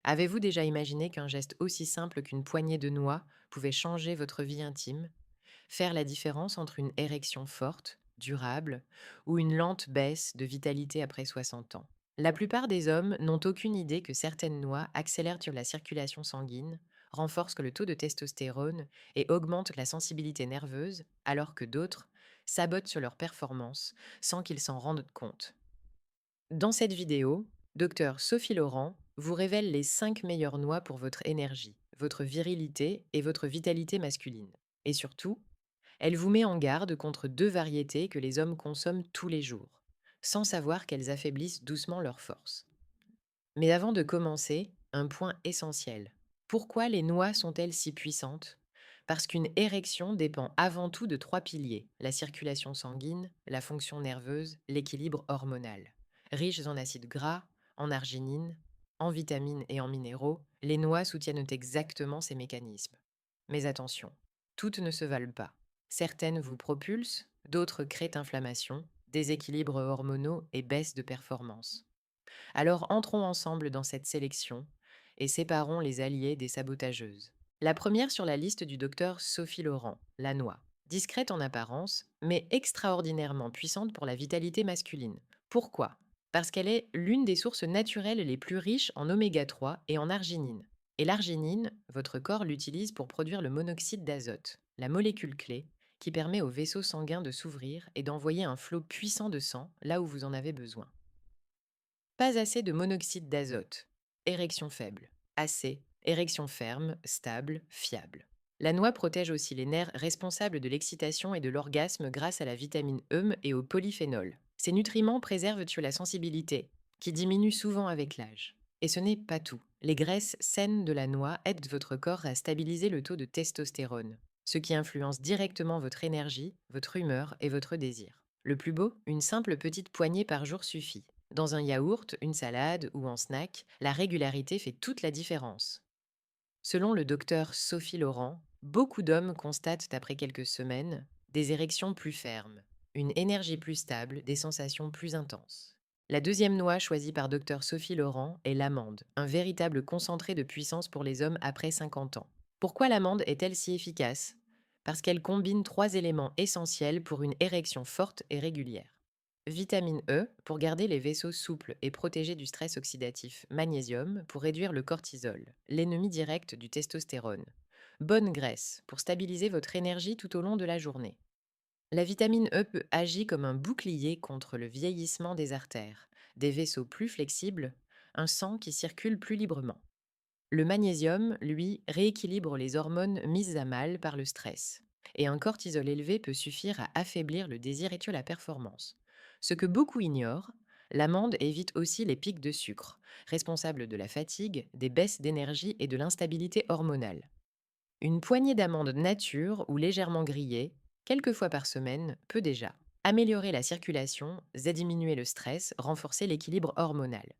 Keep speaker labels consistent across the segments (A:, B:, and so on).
A: Avez-vous déjà imaginé qu'un geste aussi simple qu'une poignée de noix pouvait changer votre vie intime, faire la différence entre une érection forte, durable, ou une lente baisse de vitalité après 60 ans? La plupart des hommes n'ont aucune idée que certaines noix accélèrent la circulation sanguine, renforcent le taux de testostérone et augmentent la sensibilité nerveuse, alors que d'autres sabotent sur leur performance sans qu'ils s'en rendent compte. Dans cette vidéo, Dr Sophie Laurent vous révèle les 5 meilleures noix pour votre énergie, votre virilité et votre vitalité masculine. Et surtout, elle vous met en garde contre deux variétés que les hommes consomment tous les jours, sans savoir qu'elles affaiblissent doucement leur force. Mais avant de commencer, un point essentiel. Pourquoi les noix sont-elles si puissantes? Parce qu'une érection dépend avant tout de trois piliers: la circulation sanguine, la fonction nerveuse, l'équilibre hormonal. Riches en acides gras, en arginine, en vitamines et en minéraux, les noix soutiennent exactement ces mécanismes. Mais attention, toutes ne se valent pas. Certaines vous propulsent, d'autres créent inflammation, déséquilibres hormonaux et baisse de performance. Alors entrons ensemble dans cette sélection et séparons les alliés des sabotageuses. La première sur la liste du docteur Sophie Laurent, la noix. Discrète en apparence, mais extraordinairement puissante pour la vitalité masculine. Pourquoi? Parce qu'elle est l'une des sources naturelles les plus riches en oméga 3 et en arginine. Et l'arginine, votre corps l'utilise pour produire le monoxyde d'azote, la molécule clé qui permet aux vaisseaux sanguins de s'ouvrir et d'envoyer un flot puissant de sang là où vous en avez besoin. Pas assez de monoxyde d'azote. Érection faible. Assez. Érection ferme, stable, fiable. La noix protège aussi les nerfs responsables de l'excitation et de l'orgasme grâce à la vitamine E et au polyphénol. Ces nutriments préservent la sensibilité, qui diminue souvent avec l'âge. Et ce n'est pas tout. Les graisses saines de la noix aident votre corps à stabiliser le taux de testostérone, ce qui influence directement votre énergie, votre humeur et votre désir. Le plus beau, une simple petite poignée par jour suffit. Dans un yaourt, une salade ou en snack, la régularité fait toute la différence. Selon le docteur Sophie Laurent, beaucoup d'hommes constatent après quelques semaines des érections plus fermes, une énergie plus stable, des sensations plus intenses. La deuxième noix choisie par docteur Sophie Laurent est l'amande, un véritable concentré de puissance pour les hommes après 50 ans. Pourquoi l'amande est-elle si efficace? Parce qu'elle combine trois éléments essentiels pour une érection forte et régulière. Vitamine E pour garder les vaisseaux souples et protéger du stress oxydatif. Magnésium pour réduire le cortisol, l'ennemi direct du testostérone. Bonne graisse pour stabiliser votre énergie tout au long de la journée. La vitamine E agit comme un bouclier contre le vieillissement des artères, des vaisseaux plus flexibles, un sang qui circule plus librement. Le magnésium, lui, rééquilibre les hormones mises à mal par le stress. Et un cortisol élevé peut suffire à affaiblir le désir et tuer la performance. Ce que beaucoup ignorent, l'amande évite aussi les pics de sucre, responsables de la fatigue, des baisses d'énergie et de l'instabilité hormonale. Une poignée d'amandes nature ou légèrement grillées, quelques fois par semaine, peut déjà améliorer la circulation, diminuer le stress, renforcer l'équilibre hormonal.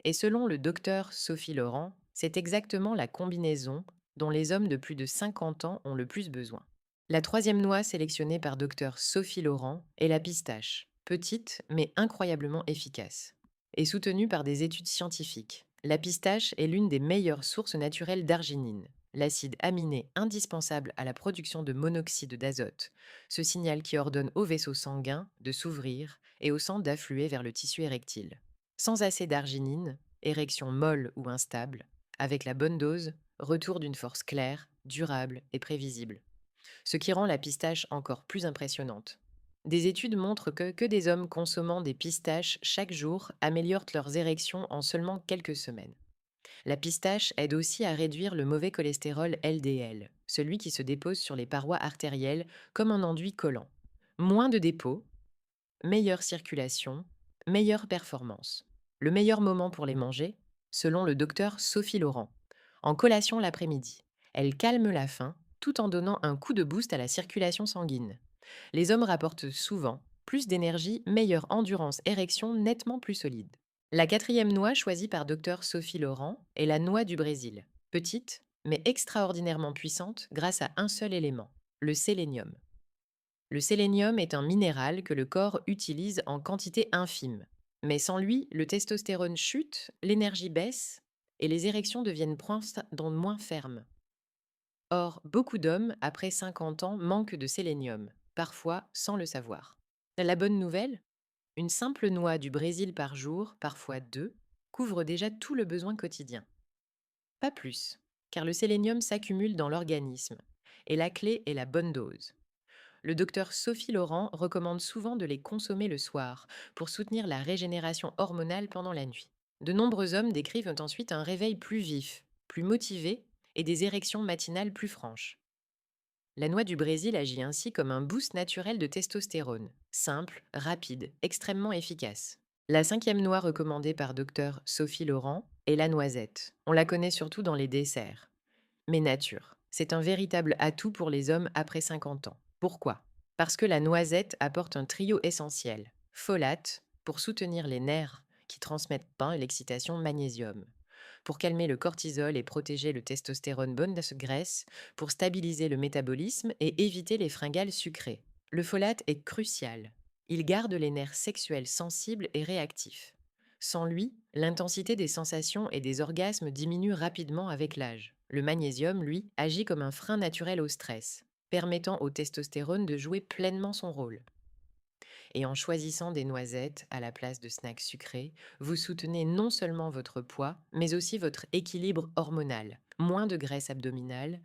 A: Et selon le docteur Sophie Laurent, c'est exactement la combinaison dont les hommes de plus de 50 ans ont le plus besoin. La troisième noix sélectionnée par docteur Sophie Laurent est la pistache, petite mais incroyablement efficace. Et soutenue par des études scientifiques, la pistache est l'une des meilleures sources naturelles d'arginine, l'acide aminé indispensable à la production de monoxyde d'azote, ce signal qui ordonne aux vaisseaux sanguins de s'ouvrir et au sang d'affluer vers le tissu érectile. Sans assez d'arginine, érection molle ou instable, avec la bonne dose, retour d'une force claire, durable et prévisible, ce qui rend la pistache encore plus impressionnante. Des études montrent que des hommes consommant des pistaches chaque jour améliorent leurs érections en seulement quelques semaines. La pistache aide aussi à réduire le mauvais cholestérol LDL, celui qui se dépose sur les parois artérielles comme un enduit collant. Moins de dépôts, meilleure circulation, meilleure performance. Le meilleur moment pour les manger, selon le docteur Sophie Laurent, en collation l'après-midi. Elle calme la faim tout en donnant un coup de boost à la circulation sanguine. Les hommes rapportent souvent plus d'énergie, meilleure endurance, érection nettement plus solide. La quatrième noix choisie par docteur Sophie Laurent est la noix du Brésil. Petite, mais extraordinairement puissante grâce à un seul élément, le sélénium. Le sélénium est un minéral que le corps utilise en quantité infime. Mais sans lui, le testostérone chute, l'énergie baisse et les érections deviennent moins fermes. Or, beaucoup d'hommes, après 50 ans, manquent de sélénium, parfois sans le savoir. La bonne nouvelle, une simple noix du Brésil par jour, parfois deux, couvre déjà tout le besoin quotidien. Pas plus, car le sélénium s'accumule dans l'organisme, et la clé est la bonne dose. Le docteur Sophie Laurent recommande souvent de les consommer le soir pour soutenir la régénération hormonale pendant la nuit. De nombreux hommes décrivent ensuite un réveil plus vif, plus motivé et des érections matinales plus franches. La noix du Brésil agit ainsi comme un boost naturel de testostérone, simple, rapide, extrêmement efficace. La cinquième noix recommandée par Dr Sophie Laurent est la noisette. On la connaît surtout dans les desserts. Mais nature, c'est un véritable atout pour les hommes après 50 ans. Pourquoi? Parce que la noisette apporte un trio essentiel. Folate, pour soutenir les nerfs qui transmettent pain et l'excitation magnésium. Pour calmer le cortisol et protéger le testostérone bonne graisse, pour stabiliser le métabolisme et éviter les fringales sucrées. Le folate est crucial. Il garde les nerfs sexuels sensibles et réactifs. Sans lui, l'intensité des sensations et des orgasmes diminue rapidement avec l'âge. Le magnésium, lui, agit comme un frein naturel au stress, permettant au testostérone de jouer pleinement son rôle. Et en choisissant des noisettes à la place de snacks sucrés, vous soutenez non seulement votre poids, mais aussi votre équilibre hormonal. Moins de graisse abdominale,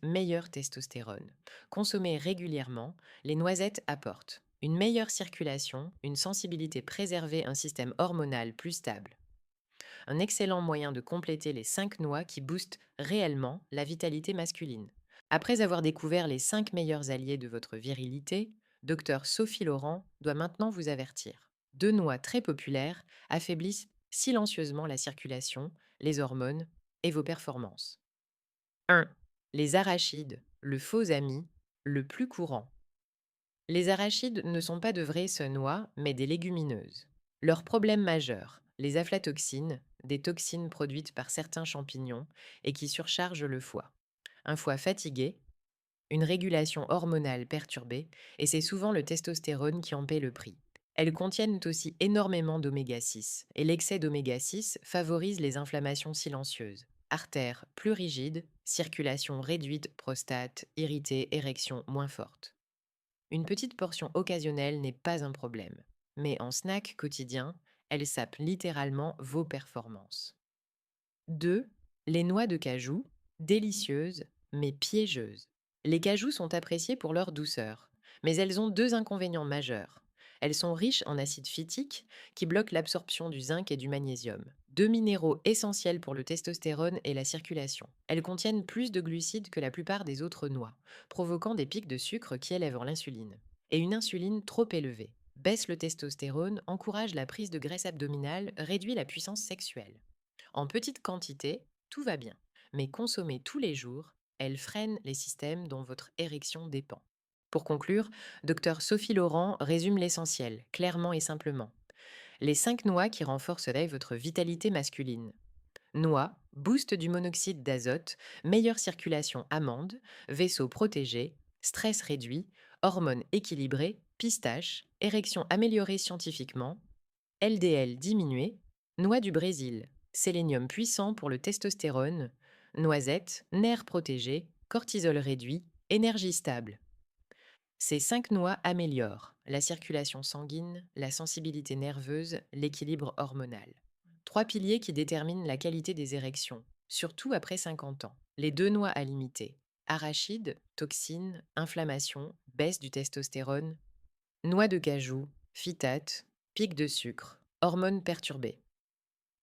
A: meilleur testostérone. Consommées régulièrement, les noisettes apportent une meilleure circulation, une sensibilité préservée, un système hormonal plus stable. Un excellent moyen de compléter les 5 noix qui boostent réellement la vitalité masculine. Après avoir découvert les 5 meilleurs alliés de votre virilité, Dr Sophie Laurent doit maintenant vous avertir. Deux noix très populaires affaiblissent silencieusement la circulation, les hormones et vos performances. 1. Les arachides, le faux ami, le plus courant. Les arachides ne sont pas de vraies noix, mais des légumineuses. Leur problème majeur, les aflatoxines, des toxines produites par certains champignons et qui surchargent le foie. Un foie fatigué, une régulation hormonale perturbée, et c'est souvent le testostérone qui en paie le prix. Elles contiennent aussi énormément d'oméga 6, et l'excès d'oméga 6 favorise les inflammations silencieuses. Artères plus rigides, circulation réduite, prostate, irritée, érection moins forte. Une petite portion occasionnelle n'est pas un problème, mais en snack quotidien, elle sape littéralement vos performances. 2. Les noix de cajou, délicieuses mais piégeuses. Les cajous sont appréciés pour leur douceur, mais elles ont deux inconvénients majeurs. Elles sont riches en acide phytique qui bloquent l'absorption du zinc et du magnésium, deux minéraux essentiels pour le testostérone et la circulation. Elles contiennent plus de glucides que la plupart des autres noix, provoquant des pics de sucre qui élèvent l'insuline. Et une insuline trop élevée baisse le testostérone, encourage la prise de graisse abdominale, réduit la puissance sexuelle. En petite quantité, tout va bien, mais consommée tous les jours, elle freine les systèmes dont votre érection dépend. Pour conclure, Dr Sophie Laurent résume l'essentiel, clairement et simplement. Les 5 noix qui renforcent votre vitalité masculine. Noix, boost du monoxyde d'azote, meilleure circulation amande, vaisseau protégé, stress réduit, hormones équilibrées, pistache, érection améliorée scientifiquement, LDL diminué, noix du Brésil, sélénium puissant pour le testostérone, noisette, nerfs protégés, cortisol réduit, énergie stable. Ces 5 noix améliorent la circulation sanguine, la sensibilité nerveuse, l'équilibre hormonal. Trois piliers qui déterminent la qualité des érections, surtout après 50 ans. Les 2 noix à limiter. Arachides, toxines, inflammation, baisse du testostérone. Noix de cajou, phytate, pic de sucre, hormones perturbées.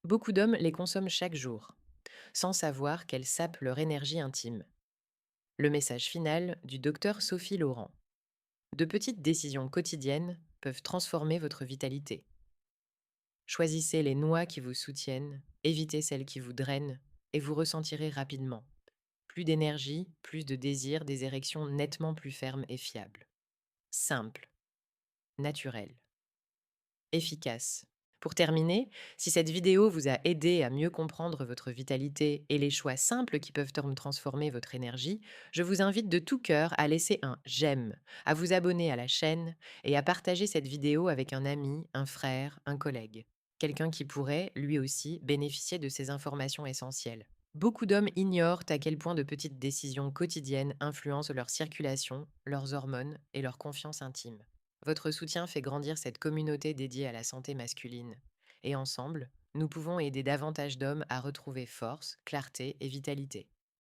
A: Beaucoup d'hommes les consomment chaque jour, sans savoir qu'elles sapent leur énergie intime. Le message final du docteur Sophie Laurent. De petites décisions quotidiennes peuvent transformer votre vitalité. Choisissez les noix qui vous soutiennent, évitez celles qui vous drainent, et vous ressentirez rapidement plus d'énergie, plus de désir, des érections nettement plus fermes et fiables. Simple, naturel, efficace. Pour terminer, si cette vidéo vous a aidé à mieux comprendre votre vitalité et les choix simples qui peuvent transformer votre énergie, je vous invite de tout cœur à laisser un j'aime, à vous abonner à la chaîne et à partager cette vidéo avec un ami, un frère, un collègue. quelqu'un qui pourrait, lui aussi, bénéficier de ces informations essentielles. Beaucoup d'hommes ignorent à quel point de petites décisions quotidiennes influencent leur circulation, leurs hormones et leur confiance intime. Votre soutien fait grandir cette communauté dédiée à la santé masculine. Et ensemble, nous pouvons aider davantage d'hommes à retrouver force, clarté et vitalité.